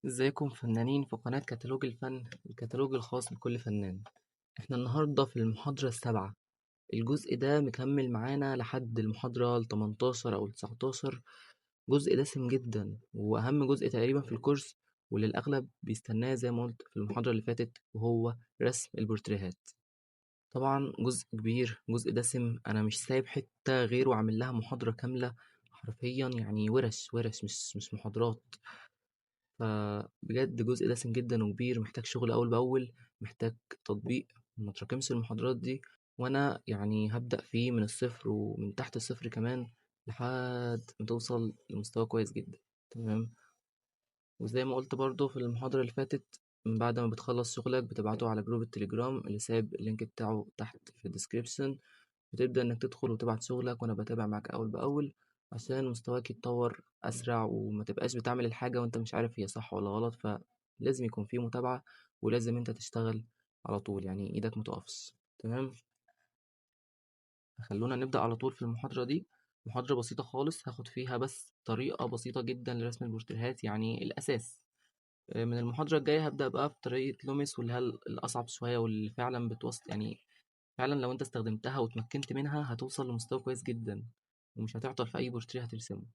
ازيكم فنانين في قناة كتالوج الفن، الكتالوج الخاص بكل فنان. احنا النهاردة في المحاضرة السابعة. الجزء ده مكمل معانا لحد المحاضرة ال18 أو ال19. جزء دسم جدا وأهم جزء تقريبا في الكورس، واللي الأغلب بيستناه زي ما قلت في المحاضرة اللي فاتت، وهو رسم البورتريهات. طبعا جزء كبير، جزء دسم، أنا مش سايب حتة غير وعامل لها محاضرة كاملة حرفيا، يعني ورش ورش مش محاضرات. فبجد جزء دسم جدا وكبير، محتاج شغل أول بأول، محتاج تطبيق، متراكمش المحاضرات دي. وأنا يعني هبدأ فيه من الصفر ومن تحت الصفر كمان، لحد ما توصل لمستوى كويس جدا. تمام. وزي ما قلت برضو في المحاضرة اللي فاتت، من بعد ما بتخلص شغلك بتبعته على جروب التليجرام اللي سايب اللينك بتاعه تحت في الديسكريبشن. بتبدأ إنك تدخل وتبعت شغلك، وأنا بتابع معاك أول بأول عشان مستواك يتطور أسرع، وما تبقاش بتعمل الحاجة وأنت مش عارف هي صح ولا غلط. فلازم يكون في متابعة، ولازم أنت تشتغل على طول، يعني إيدك متقفش. تمام. خلونا نبدأ على طول في المحاضرة دي. محاضرة بسيطة خالص، هاخد فيها بس طريقة بسيطة جدا لرسم البورتريهات، يعني الأساس. من المحاضرة الجاية هبدأ بقى في طريقة لوميس، واللي هي الأصعب شوية، واللي فعلا بتوصل، يعني فعلا لو انت استخدمتها واتمكنت منها هتوصل لمستوى كويس جدا، ومش هتعطل في اي بورتريه هترسمه.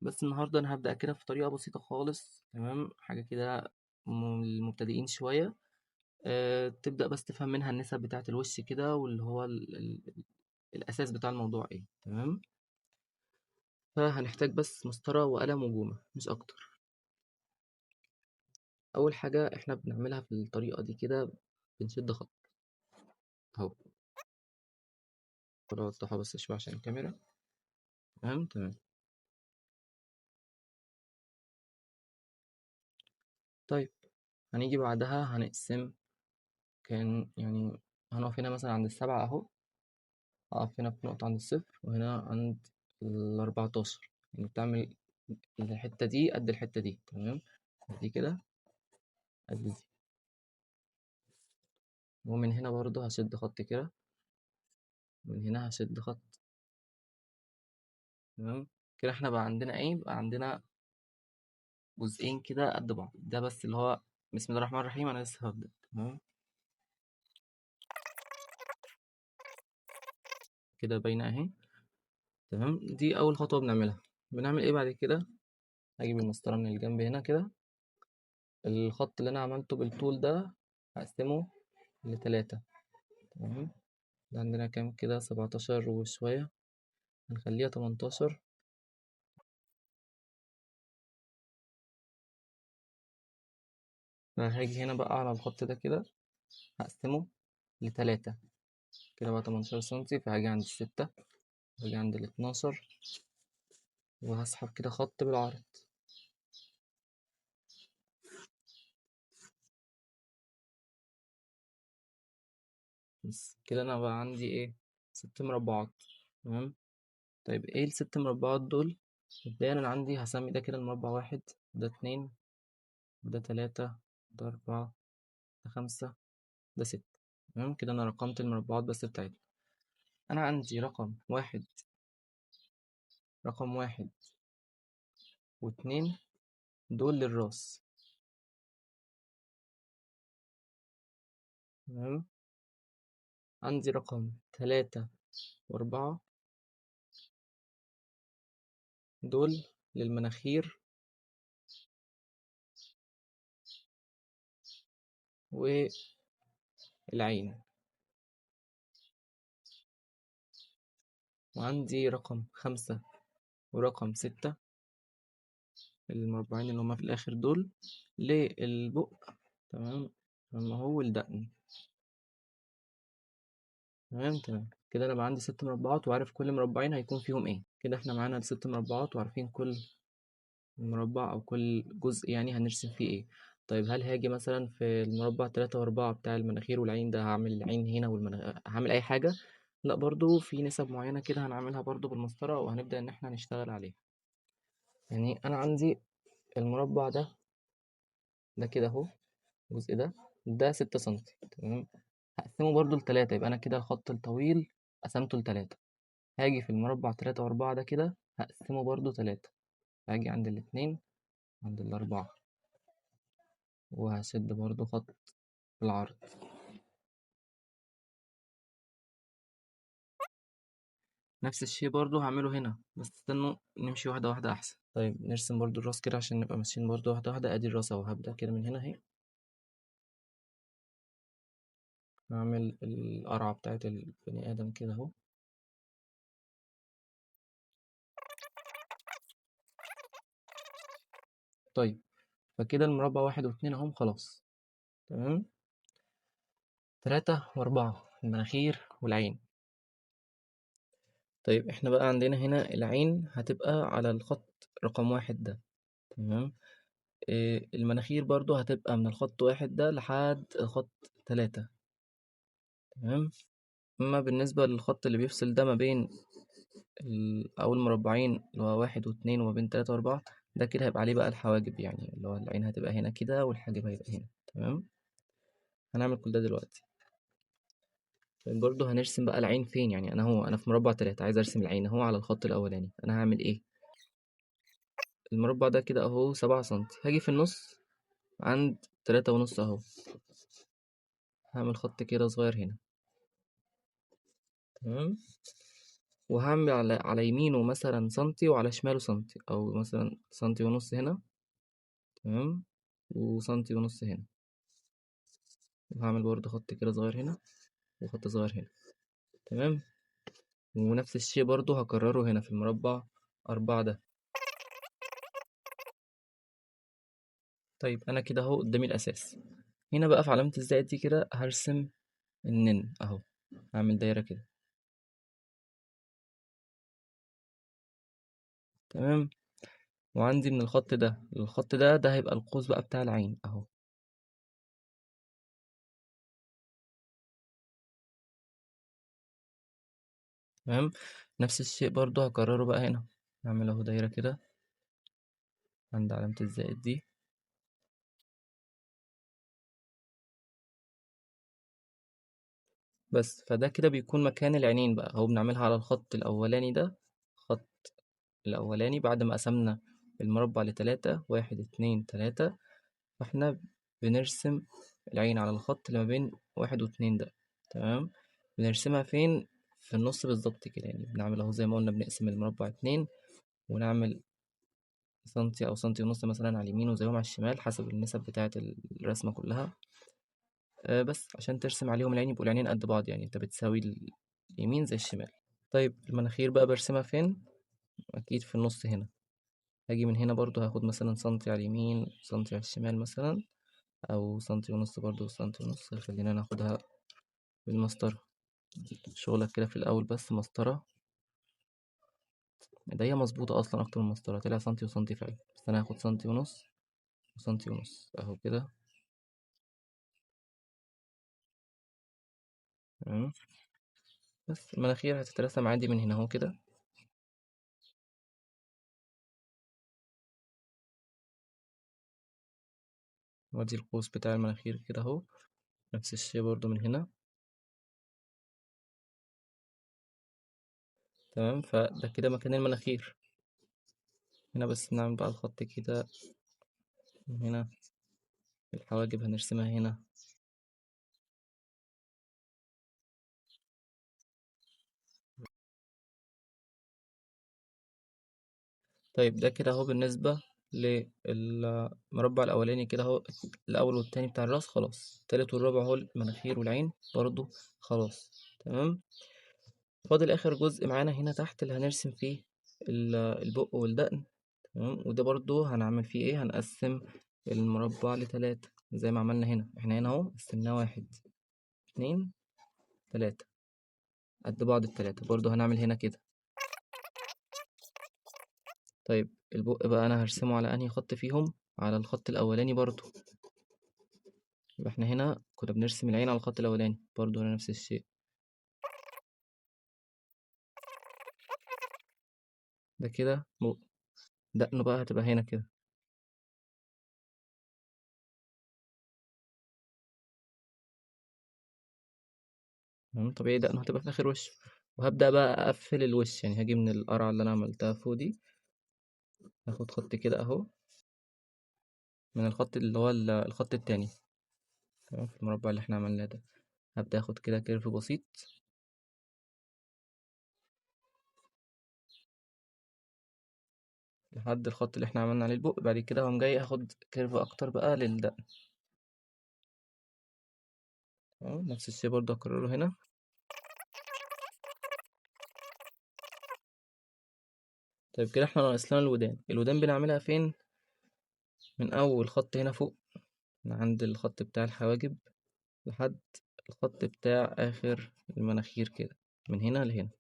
بس النهارده انا هبدأ كده في طريقة بسيطة خالص، تمام، حاجة كده للمبتدئين شوية. تبدأ بس تفهم منها النسب بتاعة الوش كده، واللي هو الأساس بتاع الموضوع ايه. تمام. فهنحتاج بس مسطرة وقلم وجومة، مش أكتر. أول حاجة احنا بنعملها في الطريقة دي كده، بنشد خط أهو. أوضحها بس شوية عشان الكاميرا. تمام تمام. طيب، هنيجي بعدها هنقسم. كان يعني هنقف هنا مثلا عند السبعة أهو، هقف هنا في نقطة عند الصفر، وهنا عند ال14. يعني بتعمل الحتة دي قد الحتة دي. تمام. دي كده قد دي. ومن هنا برضه هشد خط كده، من هنا هشد خط. تمام. كده احنا بقى عندنا ايه؟ بقى عندنا جزئين كده قد بعض. ده بس اللي هو بسم الله الرحمن الرحيم، انا لسه هبدأ. تمام. كده باينة اهي. تمام. دي أول خطوة بنعملها. بنعمل ايه بعد كده؟ هجيب المسطرة من الجنب هنا كده. الخط اللي أنا عملته بالطول ده هقسمه ل3. تمام. ده عندنا كام كده؟ 17 وشوية، هنخليها 18. أنا هاجي هنا بقى على الخط ده كده، هقسمه ل3. كده بقى 18 سنتي، فهاجي عند ال6، وهاجي عند ال12، وهسحب كده خط بالعرض. بس كده أنا بقى عندي إيه؟ 6 مربعات. تمام. طيب إيه ال6 مربعات دول؟ مبدئيا أنا عندي هسمي ده كده المربع 1، ده 2، ده 3، ده 4، ده 5، ده 6. تمام. كده أنا رقمت المربعات بس بتاعتي. أنا عندي رقم 1 و2، دول للراس. تمام. عندي رقم 3 و4، دول للمناخير والعين. وعندي رقم 5 ورقم 6، المربعين اللي هما في الآخر دول للبق. تمام. لما هو الدقن. تمام تمام. كده أنا بقى عندي 6 مربعات، وعارف كل مربعين هيكون فيهم ايه. كده احنا معانا ال6 مربعات، وعارفين كل مربع أو كل جزء يعني هنرسم فيه ايه. طيب هل هاجي مثلا في المربع 3 و4 بتاع المناخير والعين ده هعمل العين هنا هعمل أي حاجة؟ لأ، برضو في نسب معينة كده هنعملها برضو بالمسطرة، وهنبدأ إن احنا نشتغل عليها. يعني أنا عندي المربع ده كده أهو، الجزء ده 6 سنتي. تمام. هقسمه برضو ل3، يبقى أنا كده الخط الطويل قسمته ل3. هاجي في المربع 3 و4 ده كده هقسمه برضو 3. هاجي عند ال2، عند ال4، وهشد برضو خط في العرض. نفس الشيء برضو هعمله هنا، بس استنوا نمشي واحدة واحدة أحسن. طيب نرسم برضو الراس كده عشان نبقى ماشيين برضو واحدة واحدة. أدي الراس أهو، هبدأ كده من هنا أهي. هعمل القرعة بتاعت البني آدم كده أهو. طيب فكده المربع واحد واتنين أهم خلاص. تمام. تلاتة وأربعة المناخير والعين. طيب احنا بقى عندنا هنا العين هتبقى على الخط رقم واحد ده. تمام. المناخير برضو هتبقى من الخط واحد ده لحد الخط تلاتة. تمام. أما بالنسبة للخط اللي بيفصل ده ما بين أول مربعين اللي هو واحد واتنين وما بين تلاتة وأربعة، ده كده هيبقى عليه بقى الحواجب، يعني اللي هو العين هتبقى هنا كده والحاجب هيبقى هنا. تمام. هنعمل كل ده دلوقتي. طيب برضه هنرسم بقى العين فين، يعني أنا في مربع تلاتة عايز أرسم العين أهو على الخط الأولاني. أنا هعمل إيه؟ المربع ده كده أهو 7 سنتي، هاجي في النص عند 3.5 أهو. هعمل خط كده صغير هنا. تمام. وهعمل على يمينه مثلا سنتي وعلى شماله سنتي، أو مثلا سنتي ونص هنا. تمام. وسنتي ونص هنا. وهعمل برضه خط كده صغير هنا وخط صغير هنا. تمام. ونفس الشيء برضه هكرره هنا في المربع 4 ده. طيب أنا كده أهو قدامي الأساس. هنا بقى في علامة الزائد دي كده هرسم النن أهو. هعمل دايرة كده. تمام. وعندي من الخط ده للخط ده هيبقى القوس بقى بتاع العين أهو. تمام. نفس الشيء برضه هكرره بقى هنا. هعمل أهو دايرة كده عند علامة الزائد دي. بس فده كده بيكون مكان العينين بقى اهو. بنعملها على الخط الأولاني ده. الخط الأولاني بعد ما قسمنا المربع لتلاتة، واحد اتنين تلاتة، فاحنا بنرسم العين على الخط اللي ما بين واحد واتنين ده. تمام. بنرسمها فين؟ في النص بالظبط كده، يعني بنعمل اهو زي ما قلنا بنقسم المربع اتنين، ونعمل سنتي أو سنتي ونص مثلا على اليمين وزيهم على الشمال حسب النسب بتاعة الرسمة كلها. بس عشان ترسم عليهم العين يبقوا العينين قد بعض، يعني انت بتساوي اليمين زي الشمال. طيب المناخير بقى برسمها فين؟ أكيد في النص هنا. هاجي من هنا برضو هاخد مثلا سنتي على اليمين سنتي على الشمال مثلا، أو سنتي ونص برضو سنتي ونص. خلينا ناخدها بالمسطرة. شغلك كده في الأول بس مسطرة. ايديا مظبوطة أصلا أكتر من مسطرة، طلع سنتي وسنتي فعلا، بس أنا هاخد سنتي ونص وسنتي ونص أهو كده. تمام. بس المناخير هتترسم عادي من هنا اهو كده. وادي القوس بتاع المناخير كده اهو. نفس الشيء برضو من هنا. تمام. فده كده مكان المناخير. هنا بس نعمل بقى الخط كده من هنا. الحواجب هنرسمها هنا. طيب ده كده اهو بالنسبة للمربع الأولاني كده اهو. الأول والتاني بتاع الراس خلاص. التالت والرابع اهو المناخير والعين برضو خلاص. تمام. فاضل آخر جزء معانا هنا تحت اللي هنرسم فيه البق والدقن. تمام. وده برضو هنعمل فيه ايه؟ هنقسم المربع لتلاتة زي ما عملنا هنا. احنا هنا اهو قسمناه واحد اتنين تلاتة قد بعض التلاتة، برضو هنعمل هنا كده. طيب البق بقى انا هرسمه على انهي خط فيهم؟ على الخط الاولاني برضو. يبقى احنا هنا كنا بنرسم العين على الخط الاولاني، برضو هنا نفس الشيء. ده كده بق. دقنه بقى هتبقى هنا كده. تمام. طبيعي دقنه هتبقى في اخر وش. وهبدأ بقى اقفل الوش، يعني هاجي من القرعة اللي انا عملتها فوق دي، هاخد خط كده اهو من الخط اللي هو الخط التاني، تمام، في المربع اللي احنا عملناه ده. هبدأ اخد كده كيرف بسيط لحد الخط اللي احنا عملنا عليه البق. بعد كده هقوم جاي اخد كيرف اكتر بقى للدقن، تمام. نفس الشيء برضه هكرره هنا. طيب كده احنا ناقص لنا الودان. الودان بنعملها فين؟ من اول خط هنا فوق، من عند الخط بتاع الحواجب لحد الخط بتاع اخر المناخير كده، من هنا لهنا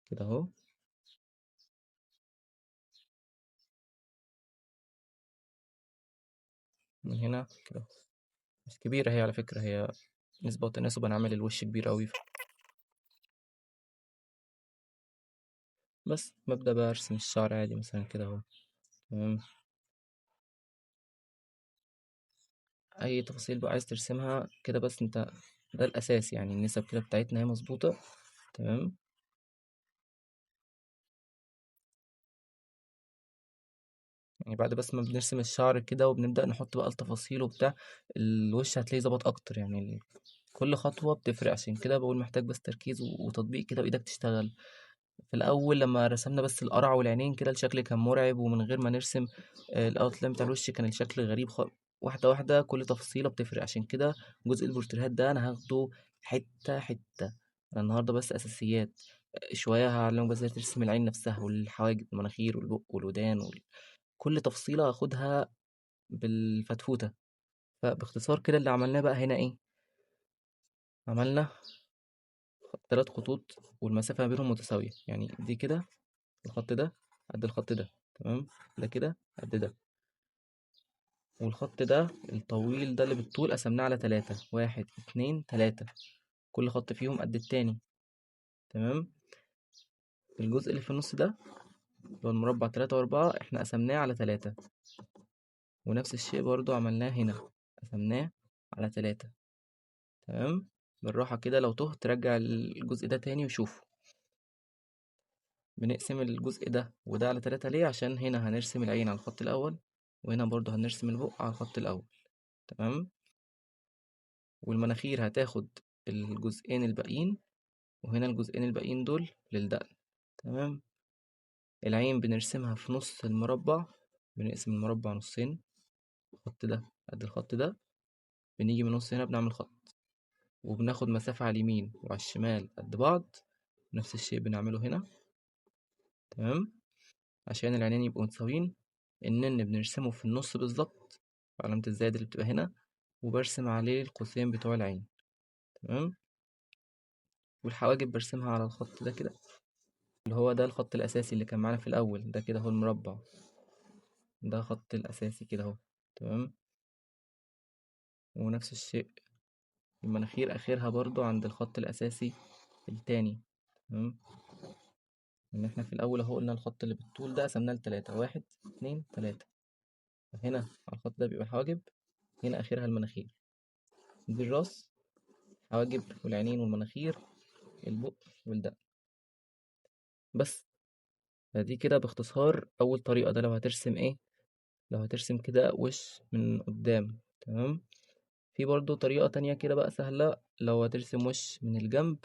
كده اهو. من هنا كده. مش كبيرة هي على فكرة، هي نسبة وتناسب. انا عامل الوش كبير قوي، بس ببدأ بقى ارسم الشعر عادي مثلا كده اهو، تمام. اي تفاصيل بقى عايز ترسمها كده، بس انت ده الاساس يعني. النسب كده بتاعتنا هي مظبوطة، تمام. يعني بعد بس ما بنرسم الشعر كده وبنبدأ نحط بقى التفاصيل وبتاع، الوش هتلاقيه ظبط اكتر يعني. كل خطوة بتفرق، عشان كده بقول محتاج بس تركيز وتطبيق كده بإيدك تشتغل. في الأول لما رسمنا بس القرع والعينين كده الشكل كان مرعب، ومن غير ما نرسم الأوتلاين بتاع الوش كان الشكل غريب واحدة واحدة كل تفصيلة بتفرق. عشان كده جزء البورتريهات ده أنا هاخده حتة حتة. أنا النهاردة بس أساسيات، شوية هعلمك بس ازاي ترسم العين نفسها والحواجب والمناخير والبق والودان كل تفصيلة هاخدها بالفتفوتة. فباختصار كده اللي عملناه بقى هنا ايه؟ عملنا 3 خطوط والمسافة ما بينهم متساوية، يعني دي كده الخط ده قد الخط ده، تمام. ده كده قد ده. والخط ده الطويل ده اللي بالطول قسمناه على 3، 1 2 3، كل خط فيهم قد التاني، تمام. الجزء اللي في النص ده اللي هو المربع 3 و4 احنا قسمناه على 3، ونفس الشيء برضو عملناه هنا، قسمناه على 3، تمام. بالراحة كده، لو تهت ترجع الجزء ده تاني وشوفه. بنقسم الجزء ده وده على 3 ليه؟ عشان هنا هنرسم العين على الخط الأول، وهنا برضو هنرسم البق على الخط الأول، تمام. والمناخير هتاخد الجزئين الباقيين، وهنا الجزئين الباقيين دول للدقن، تمام. العين بنرسمها في نص المربع، بنقسم المربع نصين، الخط ده قد الخط ده، بنيجي من نص هنا بنعمل خط، وبناخد مسافة على اليمين وعلى الشمال قد بعض. نفس الشيء بنعمله هنا، تمام، عشان العينين يبقوا متساويين. النن بنرسمه في النص بالظبط، علامة الزائد اللي بتبقى هنا، وبرسم عليه القوسين بتوع العين، تمام. والحواجب برسمها على الخط ده كده، اللي هو ده الخط الأساسي اللي كان معانا في الأول ده كده، هو المربع ده خط الأساسي كده اهو، تمام. ونفس الشيء المناخير آخرها برضو عند الخط الأساسي التاني، تمام. إن احنا في الأول اهو قلنا الخط اللي بالطول ده قسمناه ل3، 1 2 3. هنا على الخط ده بيبقى الحواجب، هنا آخرها المناخير، دي الراس، حواجب والعينين والمناخير، البق والدقن، بس. فدي كده باختصار أول طريقة. ده لو هترسم إيه؟ لو هترسم كده وش من قدام، تمام. في برضو طريقة تانية كده بقى سهلة، لو هترسم وش من الجنب،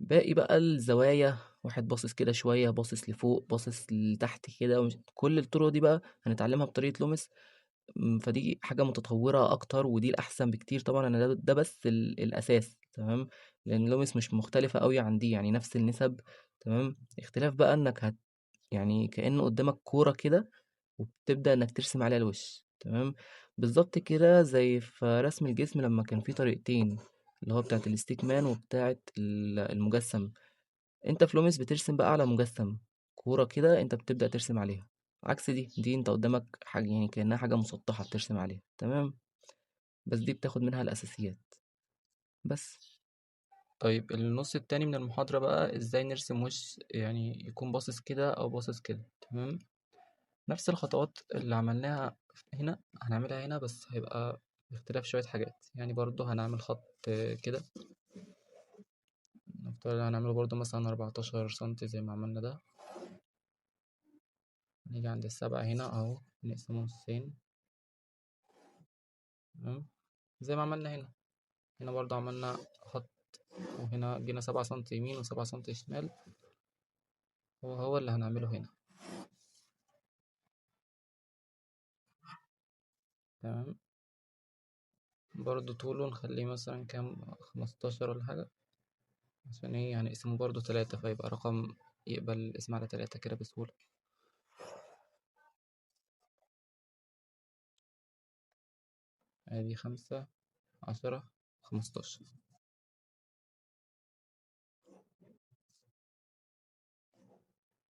باقي بقى الزوايا واحد باصص كده شوية، باصص لفوق، باصص لتحت كده، كل الطرق دي بقى هنتعلمها بطريقة لومس. فدي حاجة متطورة أكتر، ودي الأحسن بكتير طبعا. أنا ده بس الأساس، تمام. لأن لومس مش مختلفة أوي عن دي، يعني نفس النسب، تمام. اختلاف بقى إنك يعني كأنه قدامك كورة كده، وبتبدأ إنك ترسم عليها الوش، تمام. بالظبط كده زي في رسم الجسم لما كان في طريقتين، اللي هو بتاعت الاستيك وبتاعت المجسم. انت في لوميس بترسم بقى على مجسم، كورة كده انت بتبدأ ترسم عليها، عكس دي انت قدامك حاجة يعني كأنها حاجة مسطحة بترسم عليها، تمام. بس دي بتاخد منها الأساسيات بس. طيب النص التاني من المحاضرة بقى ازاي نرسم وش يعني يكون باصص كده او باصص كده، تمام. نفس الخطوات اللي عملناها هنا هنعملها هنا، بس هيبقى باختلاف شوية حاجات. يعني برضو هنعمل خط كده، نفترض هنعمله برضو مثلا 14 سنتي زي ما عملنا ده. نيجي عند ال7 هنا اهو نقسمه نصين، تمام. زي ما عملنا هنا، هنا برضه عملنا خط، وهنا جينا 7 سنتي يمين و7 سنتي شمال، هو اللي هنعمله هنا. تمام. برضه طوله نخليه مثلا كام، 15 ولا حاجة، عشان ايه يعني اسمه برضه 3، فيبقى رقم يقبل الاسم على 3 كده بسهولة. ادي 5، 10، 15.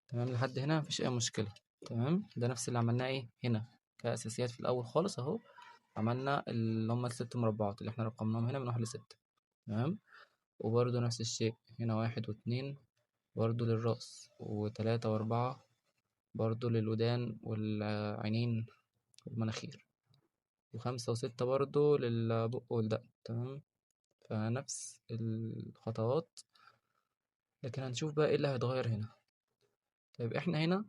تمام لحد هنا مفيش أي مشكلة. تمام، ده نفس اللي عملناه ايه هنا كأساسيات في الأول خالص أهو. عملنا اللي هما ال6 مربعات اللي احنا رقمناهم هنا من 1 ل6. تمام. وبرضه نفس الشيء هنا 1 و2 برضه للرأس، و3 و4 برضه للودان والعينين والمناخير، و5 و6 برضه للبق والدقن. تمام. فنفس الخطوات، لكن هنشوف بقى ايه اللي هيتغير هنا. طيب احنا هنا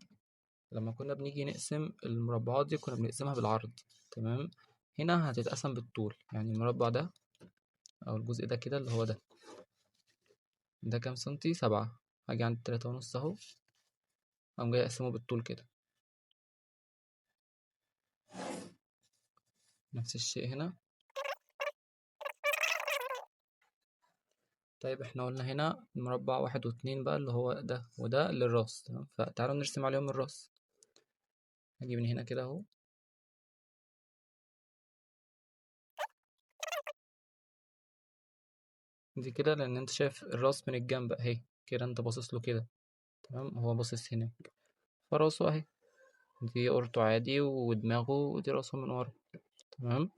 لما كنا بنيجي نقسم المربعات دي كنا بنقسمها بالعرض. تمام. هنا هتتقسم بالطول، يعني المربع ده او الجزء ده كده اللي هو ده كام سنتي، 7. هاجي عند 3 ونص اهو، اقوم جاي اقسمه بالطول كده. نفس الشيء هنا. طيب احنا قلنا هنا المربع 1 و2 بقى اللي هو ده وده للراس. تمام، فتعالوا نرسم عليهم الراس. هاجي من هنا كده اهو، دي كده لان انت شايف الراس من الجنب اهي كده، انت باصص له كده. تمام، هو باصص هنا، فراسه اهي، دي اورته عادي ودماغه، ودي راسه من ورا. تمام.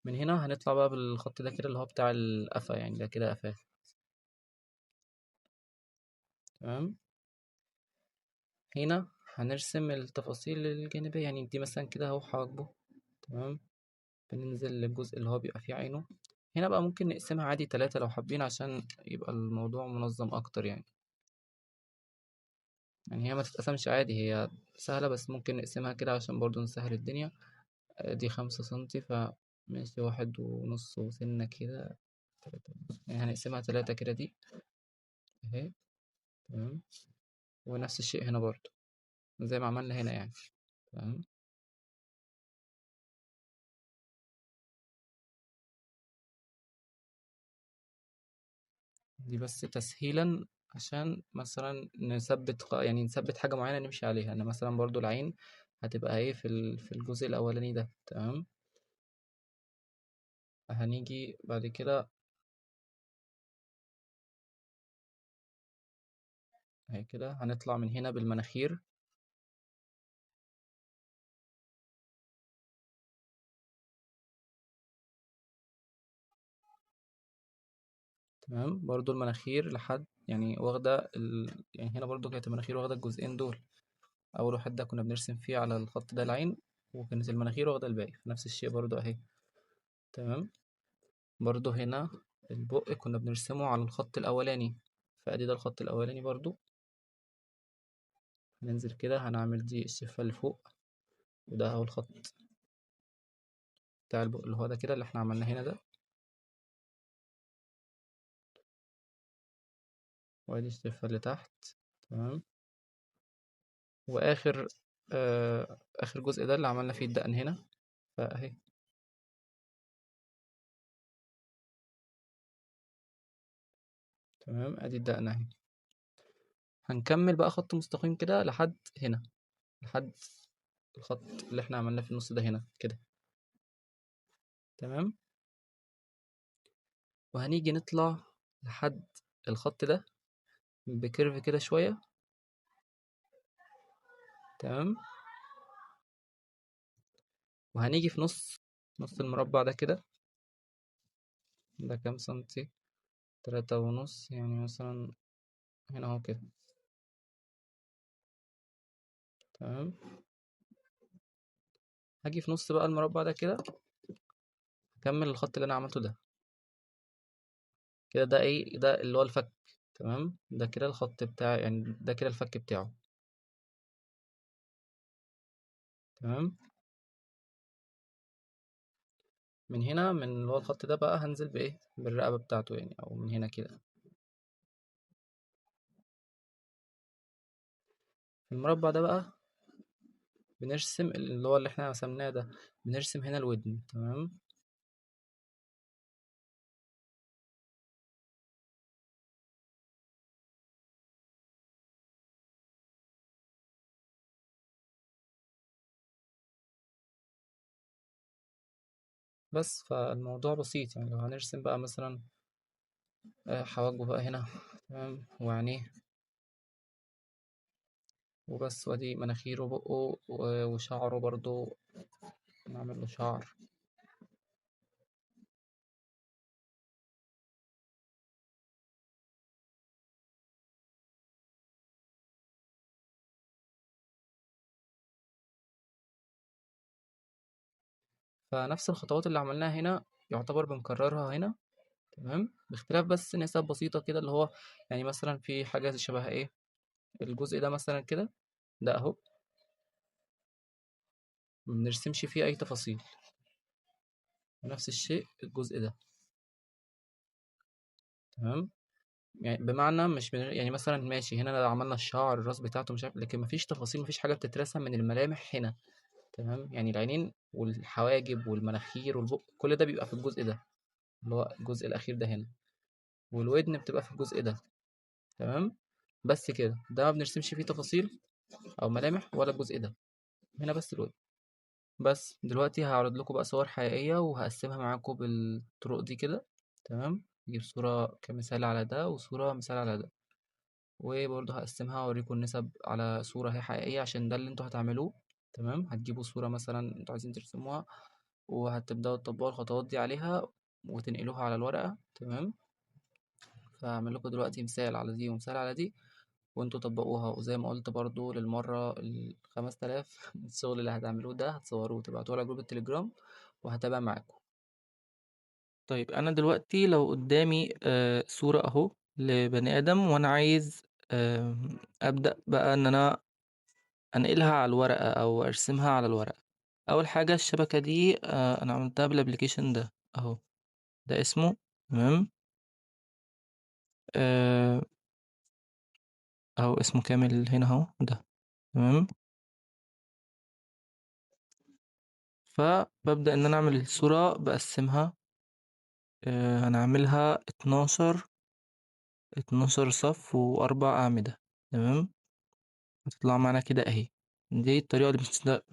من هنا هنطلع بقى بالخط ده كده اللي هو بتاع القفا، يعني ده كده قفاه. تمام. هنا هنرسم التفاصيل الجانبية، يعني دي مثلا كده اهو حواجبه. تمام. بننزل للجزء اللي هو بيبقى فيه عينه. هنا بقى ممكن نقسمها عادي 3 لو حابين عشان يبقى الموضوع منظم أكتر يعني. يعني هي ما تتقسمش عادي، هي سهلة، بس ممكن نقسمها كده عشان برضو نسهل الدنيا. دي 5 سنتي، فماشي 1 ونص وسنة كده، 3 ونص. يعني هنقسمها 3 كده دي اهي. تمام. ونفس الشيء هنا برضو زي ما عملنا هنا يعني. تمام. دي بس تسهيلا عشان مثلا نثبت يعني نثبت حاجة معينة نمشي عليها. أنا مثلا برضو العين هتبقى ايه في الجزء الأولاني ده. تمام. هنيجي بعد كده اهي كده، هنطلع من هنا بالمناخير. تمام. برضو المناخير لحد يعني واخدة يعني هنا برضو كانت المناخير واخدة الجزئين دول. أول واحد ده كنا بنرسم فيه على الخط ده العين، وكانت المناخير واخدة الباقي، نفس الشيء برضو اهي. تمام. برضو هنا البق كنا بنرسمه على الخط الأولاني، فأدي ده الخط الأولاني برضو. هننزل كده هنعمل دي الشفة اللي فوق، وده أول خط بتاع البق اللي هو ده كده اللي احنا عملناه هنا ده، وادي الشفة اللي تحت. تمام. وآخر آخر جزء ده اللي عملنا فيه الدقن هنا، فأهي. تمام، ادي الدقن اهي. هنكمل بقى خط مستقيم كده لحد هنا، لحد الخط اللي احنا عملناه في النص ده هنا كده. تمام. وهنيجي نطلع لحد الخط ده بكيرف كده شوية. تمام. وهنيجي في نص المربع ده كده، ده كام سنتي، 3 ونص يعني مثلا هنا اهو كده. تمام. هاجي في نص بقى المربع ده كده، هكمل الخط اللي انا عملته ده كده. ده ايه ده اللي هو الفك. تمام، ده كده الخط بتاع يعني ده كده الفك بتاعه. تمام. من هنا من اللي هو الخط ده بقى هنزل بايه بالرقبة بتاعته يعني، او من هنا كده. في المربع ده بقى بنرسم اللي هو اللي احنا رسمناه ده، بنرسم هنا الودن. تمام. بس فالموضوع بسيط يعني. لو هنرسم بقى مثلا حواجبه بقى هنا، تمام، وعينيه، وبس، وادي مناخيره وبقه وشعره برضو، نعمل له شعر. فنفس الخطوات اللي عملناها هنا يعتبر بنكررها هنا. تمام، باختلاف بس نسب بسيطة كده، اللي هو يعني مثلا في حاجة شبه ايه، الجزء ده مثلا كده، ده اهو مبنرسمش فيه أي تفاصيل. ونفس الشيء الجزء ده. تمام. يعني بمعنى مش يعني مثلا ماشي هنا لو عملنا الشعر الراس بتاعته مش عارف، لكن مفيش تفاصيل، مفيش حاجة بتترسم من الملامح هنا. تمام. يعني العينين والحواجب والمناخير والبق كل ده بيبقى في الجزء ده، اللي هو الجزء الأخير ده هنا. والودن بتبقى في الجزء ده. تمام. بس كده، ده ما بنرسمش فيه تفاصيل أو ملامح، ولا الجزء ده. هنا بس الودن. بس دلوقتي هعرض لكم بقى صور حقيقية وهقسمها معاكم بالطرق دي كده. تمام. نجيب صورة كمثال على ده، وصورة مثال على ده، وبرضه هقسمها وأوريكم النسب على صورة هي حقيقية، عشان ده اللي انتوا هتعملوه. تمام. هتجيبوا صورة مثلا انتوا عايزين ترسموها، وهتبدأوا تطبقوا الخطوات دي عليها وتنقلوها على الورقة. تمام. فهعمل لكم دلوقتي مثال على دي ومثال على دي، وانتوا طبقوها. وزي ما قلت برضو للمرة ال5000 الشغل اللي هتعملوه ده هتصوروه وتبعتوه على جروب التليجرام، وهتابع معاكم. طيب انا دلوقتي لو قدامي صورة اهو لبني ادم، وانا عايز ابدأ بقى ان انا انقلها على الورقة او ارسمها على الورقة. اول حاجة الشبكة دي انا عملتها بالابليكيشن ده اهو، ده اسمه. تمام. آه، اهو اسمه كامل هنا اهو ده. تمام. فببدأ ان انا اعمل الصورة بقسمها. هنعملها 12 صف وأربع أعمدة. تمام. هتطلع معانا كده أهي. دي الطريقة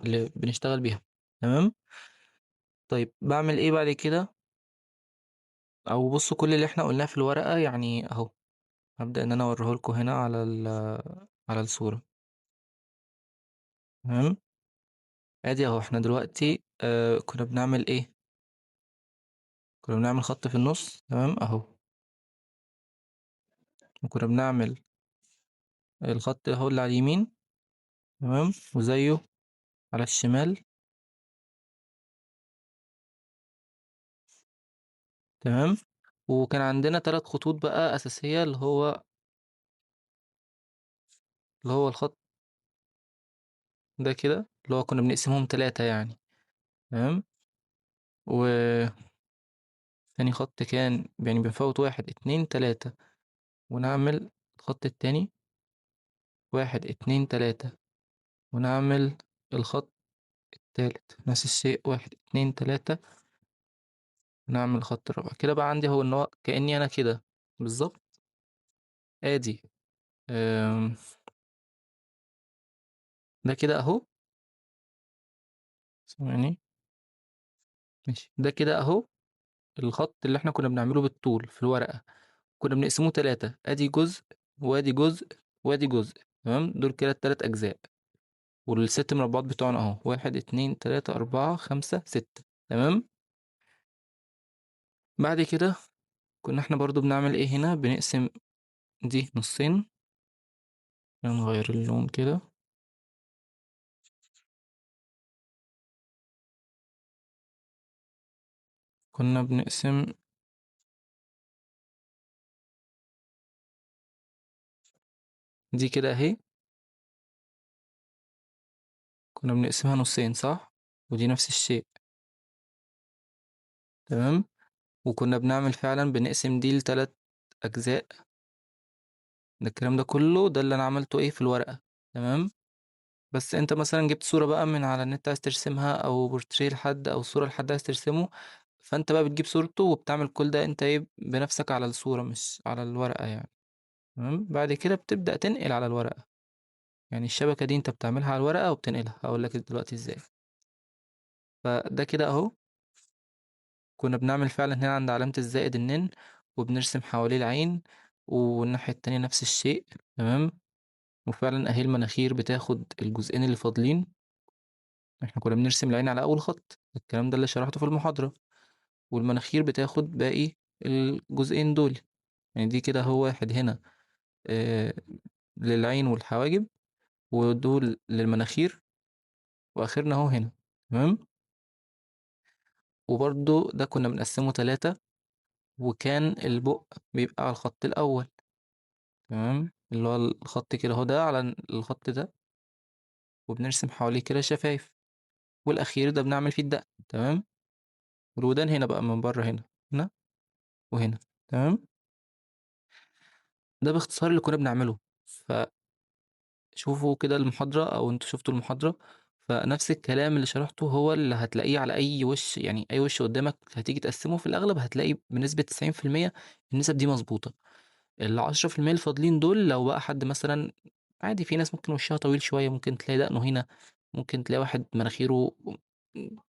اللي بنشتغل بيها. تمام. طيب بعمل إيه بعد كده؟ أو بصوا كل اللي إحنا قلناه في الورقة يعني أهو. هبدأ إن أنا أوريه لكم هنا على الصورة. تمام. أدي أهو. إحنا دلوقتي كنا بنعمل إيه؟ كنا بنعمل خط في النص. تمام أهو. وكنا بنعمل الخط أهو اللي على اليمين. تمام. وزيه على الشمال. تمام. وكان عندنا 3 خطوط بقى أساسية، اللي هو الخط ده كده، اللي هو كنا بنقسمهم 3 يعني. تمام. وتاني خط كان يعني بنفوت 1 2 3، ونعمل الخط التاني 1 2 3، ونعمل الخط التالت نفس الشيء 1 2 3، ونعمل الخط الرابع. كده بقى عندي هو إن هو كأني أنا كده بالظبط. آدي أم، ده كده أهو. ثواني. ماشي، ده كده أهو الخط اللي احنا كنا بنعمله بالطول في الورقة. كنا بنقسمه 3، ادي جزء وادي جزء وادي جزء. تمام. دول كده ال3 أجزاء. والست مربعات بتوعنا اهو 1 2 3 4 5 6. تمام. بعد كده كنا احنا برضو بنعمل ايه هنا، بنقسم دي نصين. نغير اللون كده. كنا بنقسم دي كده اهي. كنا بنقسمها نصين صح. ودي نفس الشيء. تمام. وكنا بنعمل فعلا بنقسم دي لتلات أجزاء. ده الكلام ده كله ده اللي أنا عملته إيه في الورقة. تمام. بس أنت مثلا جبت صورة بقى من على النت عايز ترسمها، أو بورتريه لحد، أو صورة لحد عايز ترسمه. فأنت بقى بتجيب صورته وبتعمل كل ده أنت إيه بنفسك على الصورة مش على الورقة يعني. تمام. بعد كده بتبدأ تنقل على الورقة. يعني الشبكة دي أنت بتعملها على الورقة وبتنقلها، هقول لك دلوقتي إزاي. فده كده أهو. كنا بنعمل فعلا هنا عند علامة الزائد النن، وبنرسم حواليه العين، والناحية التانية نفس الشيء. تمام. وفعلا اهي المناخير بتاخد الجزئين اللي فاضلين. احنا كنا بنرسم العين على اول خط، الكلام ده اللي شرحته في المحاضرة. والمناخير بتاخد باقي الجزئين دول. يعني دي كده هو واحد هنا آه للعين والحواجب، ودول للمناخير، واخرنا اهو هنا. تمام. وبرضو ده كنا بنقسمه تلاتة، وكان البق بيبقى على الخط الأول. تمام. اللي هو الخط كده هو ده على الخط ده، وبنرسم حواليه كده شفايف. والأخير ده بنعمل فيه الدقن. تمام. والودان هنا بقى من بره، هنا وهنا. تمام. ده باختصار اللي كنا بنعمله. فشوفوا كده المحاضرة، أو انتوا شفتوا المحاضرة. فنفس الكلام اللي شرحته هو اللي هتلاقيه على أي وش، يعني أي وش قدامك هتيجي تقسمه في الأغلب هتلاقي بنسبة 90% النسب دي مظبوطة. ال10% الفاضلين دول لو بقى حد مثلا عادي، في ناس ممكن وشها طويل شوية ممكن تلاقي دقنه هنا، ممكن تلاقي واحد مناخيره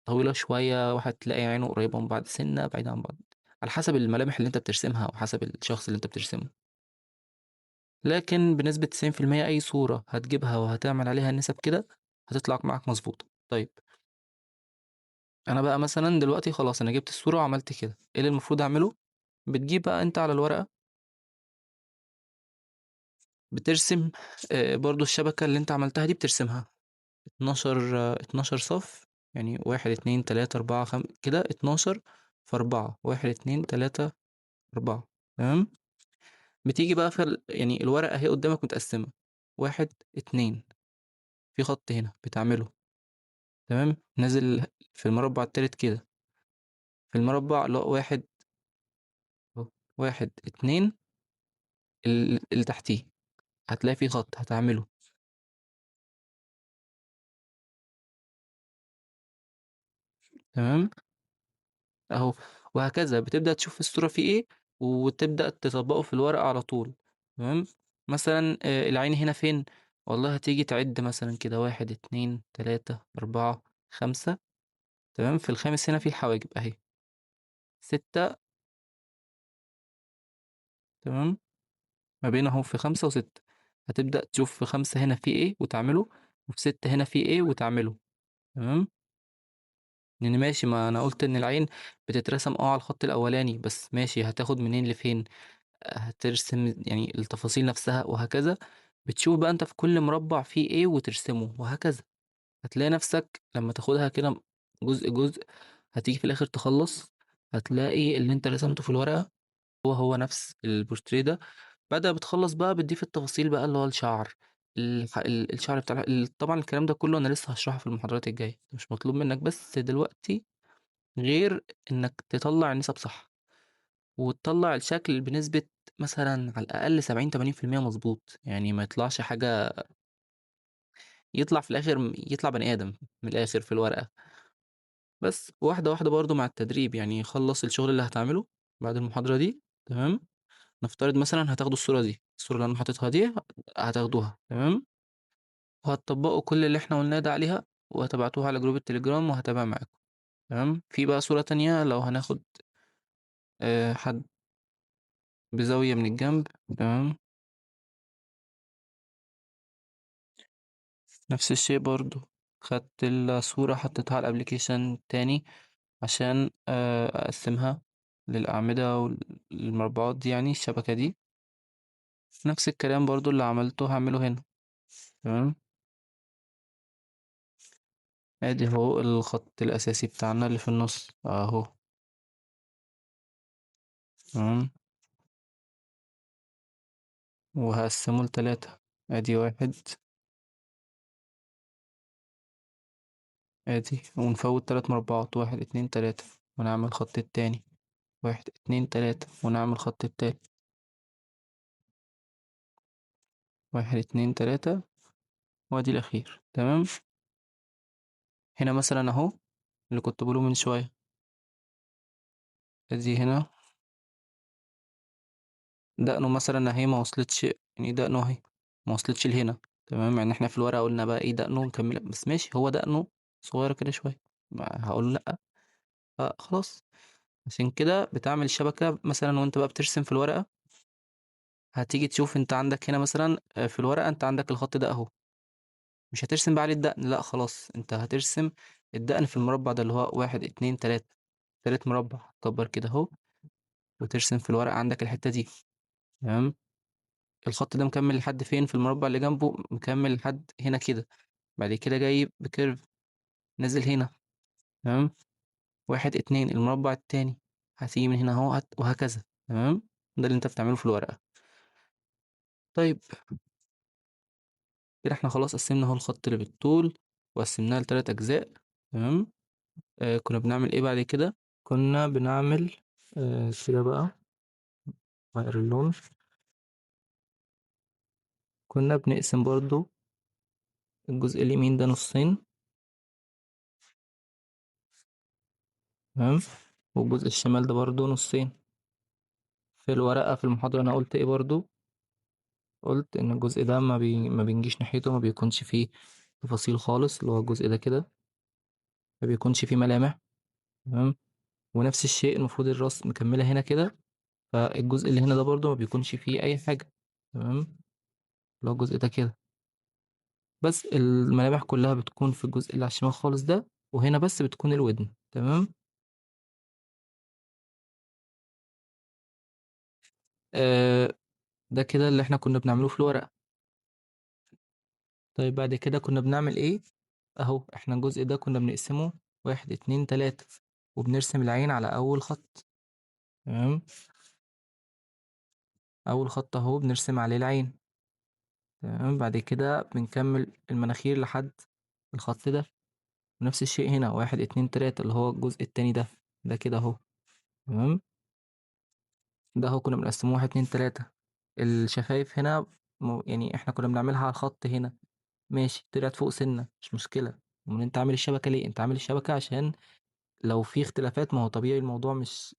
طويلة شوية، واحد تلاقي عينه قريبة من بعض سنة بعيدة عن بعض، على حسب الملامح اللي انت بترسمها أو حسب الشخص اللي انت بترسمه. لكن بنسبة 90% أي صورة هتجيبها وهتعمل عليها نسب كده هتطلع معاك مظبوطة. طيب، أنا بقى مثلا دلوقتي خلاص أنا جبت الصورة وعملت كده، إيه اللي المفروض أعمله؟ بتجيب بقى أنت على الورقة بترسم برضو الشبكة اللي انت عملتها دي بترسمها 12 12 صف. يعني واحد اتنين تلاتة أربعة كده 12 في أربعة، واحد اتنين تلاتة أربعة. تمام. بتيجي بقى في يعني الورقة اهي قدامك متقسمة، واحد اتنين، في خط هنا بتعمله. تمام. نازل في المربع التالت كده، في المربع لا واحد أهو. واحد اتنين، اللي تحتيه هتلاقي في خط هتعمله. تمام. اهو. وهكذا بتبدأ تشوف الصورة فيه ايه، وتبدأ تطبقه في الورقة على طول. تمام. مثلا العين هنا فين؟ والله هتيجي تعد مثلا كده واحد اتنين تلاتة أربعة خمسة. تمام. في الخامس هنا في الحواجب اهي ستة. تمام. ما بين اهو في خمسة وستة، هتبدأ تشوف في خمسة هنا في ايه وتعمله، وفي ستة هنا في ايه وتعمله. تمام. يعني ماشي، ما انا قلت ان العين بتترسم على الخط الاولاني بس، ماشي هتاخد منين لفين؟ هترسم يعني التفاصيل نفسها وهكذا. بتشوف بقى انت في كل مربع فيه ايه وترسمه وهكذا. هتلاقي نفسك لما تاخدها كده جزء جزء، هتيجي في الاخر تخلص هتلاقي اللي انت رسمته في الورقة هو نفس البورتريه ده. بعد ما بتخلص بقى بتضيف التفاصيل بقى اللي هو الشعر، الشعر بتاع طبعا الكلام ده كله انا لسه هشرحه في المحاضرات الجاية، مش مطلوب منك بس دلوقتي غير انك تطلع النسب صح، وتطلع الشكل بنسبة مثلا على الأقل 70-80% مظبوط، يعني ما يطلعش حاجة، يطلع في الآخر يطلع بني آدم من الآخر في الورقة. بس واحدة واحدة برضو مع التدريب، يعني خلص الشغل اللي هتعمله بعد المحاضرة دي. تمام. نفترض مثلا هتاخدوا الصورة دي، الصورة اللي أنا حاططها دي هتاخدوها. تمام. وهتطبقوا كل اللي احنا قلناه ده عليها، وهتبعتوها على جروب التليجرام وهتابع معاكم. تمام. في بقى صورة تانية لو هناخد حد بزاوية من الجنب. تمام. نفس الشيء برضو، خدت الصورة حطيتها على الابليكيشن تاني عشان أقسمها للأعمدة والمربعات دي، يعني الشبكة دي. نفس الكلام برضو اللي عملته هعمله هنا. تمام. ادي هو الخط الأساسي بتاعنا اللي في النص اهو. تمام. وهقسمه لتلاتة، ادي واحد، ادي ونفوت 3 مربعات، واحد اتنين تلاتة. ونعمل الخط التاني، 1 2 3، ونعمل الخط التالت، 1 2 3، وادي الأخير. تمام. هنا مثلا أهو اللي كنت بقوله من شوية، ادي هنا دقنه مثلا اهي ما وصلتش، يعني دقنه اهي ما وصلتش لهنا. تمام، يعني احنا في الورقة قلنا بقى ايه دقنه مكملة، بس ماشي هو دقنه صغيرة كده شوية، ما هقول لأ. فخلاص، عشان كده بتعمل الشبكة مثلا وانت بقى بترسم في الورقة. هتيجي تشوف انت عندك هنا مثلا في الورقة انت عندك الخط ده اهو، مش هترسم بقى عليه الدقن، لأ خلاص انت هترسم الدقن في المربع ده اللي هو 1 2 3، تالت مربع كبر كده اهو، وترسم في الورقة عندك الحتة دي. تمام. الخط ده مكمل لحد فين في المربع اللي جنبه؟ مكمل لحد هنا كده، بعد كده جاي بكيرف نازل هنا. تمام. 1 2 المربع التاني هتيجي من هنا اهو وهكذا. تمام. ده اللي انت بتعمله في الورقة. طيب كده احنا خلاص قسمنا اهو الخط اللي بالطول، وقسمناه ل3 أجزاء. تمام. كنا بنعمل ايه بعد كده؟ كنا بنعمل كده بقى، غير اللون. كنا بنقسم برضو الجزء اليمين ده نصين. تمام. والجزء الشمال ده برضو نصين. في الورقة في المحاضرة أنا قلت إيه برضو؟ قلت إن الجزء ده ما بنجيش ناحيته، ما بيكونش فيه تفاصيل خالص، اللي هو الجزء ده كده ما بيكونش فيه ملامح. تمام. ونفس الشيء المفروض الراس مكملة هنا كده، فالجزء اللي هنا ده برضو ما بيكونش فيه أي حاجة. تمام. اللي هو الجزء ده كده، بس الملامح كلها بتكون في الجزء اللي على الشمال خالص ده، وهنا بس بتكون الودن. تمام. آه ده كده اللي احنا كنا بنعمله في الورقة. طيب بعد كده كنا بنعمل ايه؟ اهو احنا الجزء ده كنا بنقسمه 1 2 3، وبنرسم العين على اول خط. تمام. اول خط اهو بنرسم عليه العين. تمام. بعد كده بنكمل المناخير لحد الخط ده، ونفس الشيء هنا 1 2 3 اللي هو الجزء التاني ده، ده كده اهو. تمام. ده اهو كنا بنقسمه 1 2 3. الشفايف هنا يعني احنا كنا بنعملها على الخط هنا، ماشي طلعت فوق سنة مش مشكلة. امال انت عامل الشبكة ليه؟ انت عامل الشبكة عشان لو في اختلافات، ما هو طبيعي الموضوع مش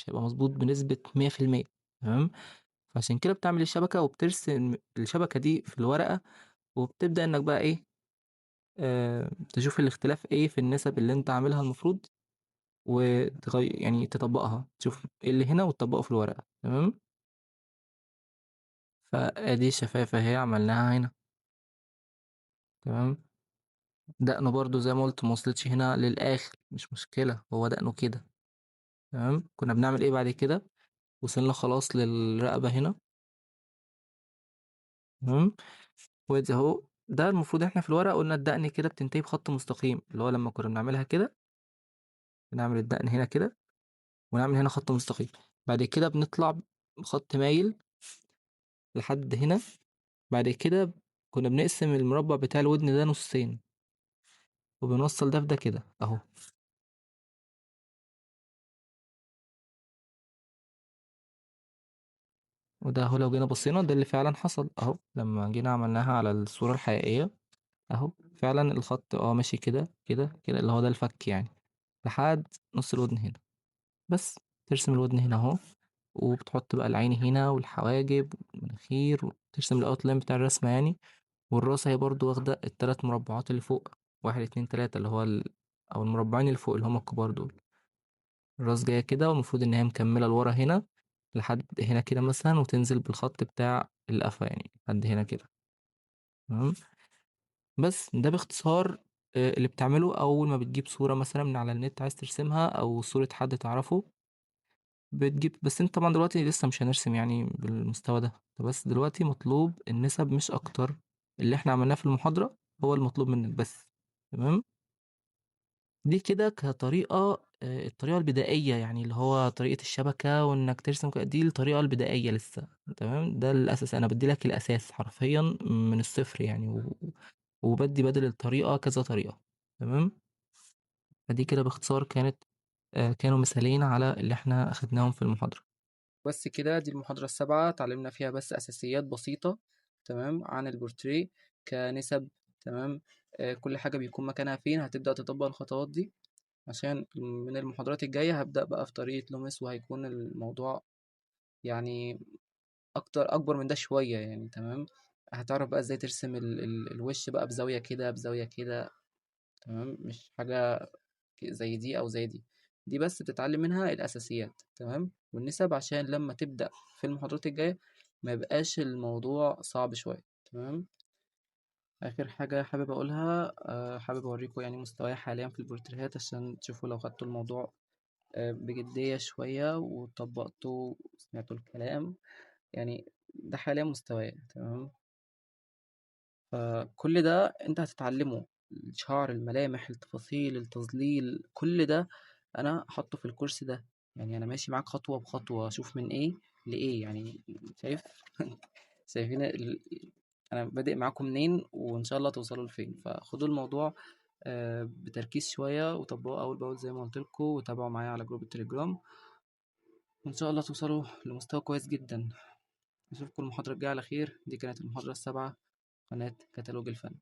هيبقى مظبوط بنسبة 100%. تمام. فعشان كده بتعمل الشبكة وبترسم الشبكة دي في الورقة، وبتبدأ انك بقى ايه، تشوف الاختلاف ايه في النسب اللي انت عاملها المفروض، وتغير يعني تطبقها، تشوف ايه اللي هنا وتطبقه في الورقة. تمام. فادي الشفافة اهي عملناها هنا. تمام. دقنه برضو زي ما قلت موصلتش هنا للآخر، مش مشكلة هو دقنه كده. تمام. كنا بنعمل ايه بعد كده؟ وصلنا خلاص للرقبة هنا. تمام. وادي اهو، ده المفروض احنا في الورق قلنا الدقن كده بتنتهي بخط مستقيم، اللي هو لما كنا بنعملها كده بنعمل الدقن هنا كده، ونعمل هنا خط مستقيم. بعد كده بنطلع بخط مايل لحد هنا. بعد كده كنا بنقسم المربع بتاع الودن ده نصين، وبنوصل ده في ده كده اهو. وده اهو لو جينا بصينا ده اللي فعلا حصل اهو لما جينا عملناها على الصورة الحقيقية. اهو فعلا الخط ماشي كده كده كده، اللي هو ده الفك يعني، لحد نص الودن هنا. بس ترسم الودن هنا اهو، وبتحط بقى العين هنا والحواجب والمناخير، وترسم الاوتلاين بتاع الرسمة يعني. والراس هي برضو واخدة ال3 مربعات اللي فوق، 1 2 3 اللي هو أو المربعين اللي فوق اللي هما الكبار دول. الراس جاية كده، والمفروض إن هي مكملة لورا هنا لحد هنا كده مثلا، وتنزل بالخط بتاع القفا يعني لحد هنا كده. تمام. بس ده باختصار اللي بتعمله أول ما بتجيب صورة مثلا من على النت عايز ترسمها، أو صورة حد تعرفه بتجيب. بس انت طبعا دلوقتي لسه مش هنرسم يعني بالمستوى ده، بس دلوقتي مطلوب النسب مش اكتر. اللي احنا عملناه في المحاضرة هو المطلوب منك بس. تمام. دي كده كطريقة، الطريقة البدائية يعني، اللي هو طريقة الشبكة وانك ترسم دي الطريقة البدائية لسه. تمام. ده الاساس، انا بدي لك الاساس حرفيا من الصفر يعني، وبدي بدل الطريقة كذا طريقة. تمام. فدي كده باختصار كانت كانوا مثالين على اللي إحنا أخدناهم في المحاضرة. بس كده، دي المحاضرة السابعة، اتعلمنا فيها بس أساسيات بسيطة تمام عن البورتريه كنسب. تمام. كل حاجة بيكون مكانها فين، هتبدأ تطبق الخطوات دي عشان من المحاضرات الجاية هبدأ بقى في طريقة لوميس، وهيكون الموضوع يعني أكبر من ده شوية يعني. تمام. هتعرف بقى ازاي ترسم الوش بقى بزاوية كده بزاوية كده. تمام. مش حاجة زي دي أو زي دي. دي بس بتتعلم منها الأساسيات. تمام. والنسب عشان لما تبدأ في المحاضرات الجاية ما يبقاش الموضوع صعب شوية. تمام. آخر حاجة حابب أقولها، حابب أوريكم يعني مستواي حاليا في البورتريهات عشان تشوفوا لو خدتوا الموضوع بجدية شوية وطبقتوا وسمعتوا الكلام. يعني ده حاليا مستواي. تمام. فكل ده انت هتتعلمه، الشعر، الملامح، التفاصيل، التظليل، كل ده انا حاطه في الكورس ده. يعني انا ماشي معاك خطوة بخطوة، اشوف من ايه لايه يعني. شايف؟ شايفين انا بادئ معاكم منين وان شاء الله توصلوا لفين. فخدوا الموضوع بتركيز شوية وطبقوه اول باول زي ما قلت لكم، وتابعوا معايا على جروب التليجرام، وان شاء الله توصلوا لمستوى كويس جدا. اشوفكم المحاضرة الجاية على خير. دي كانت المحاضرة السابعة، قناة كتالوج الفن.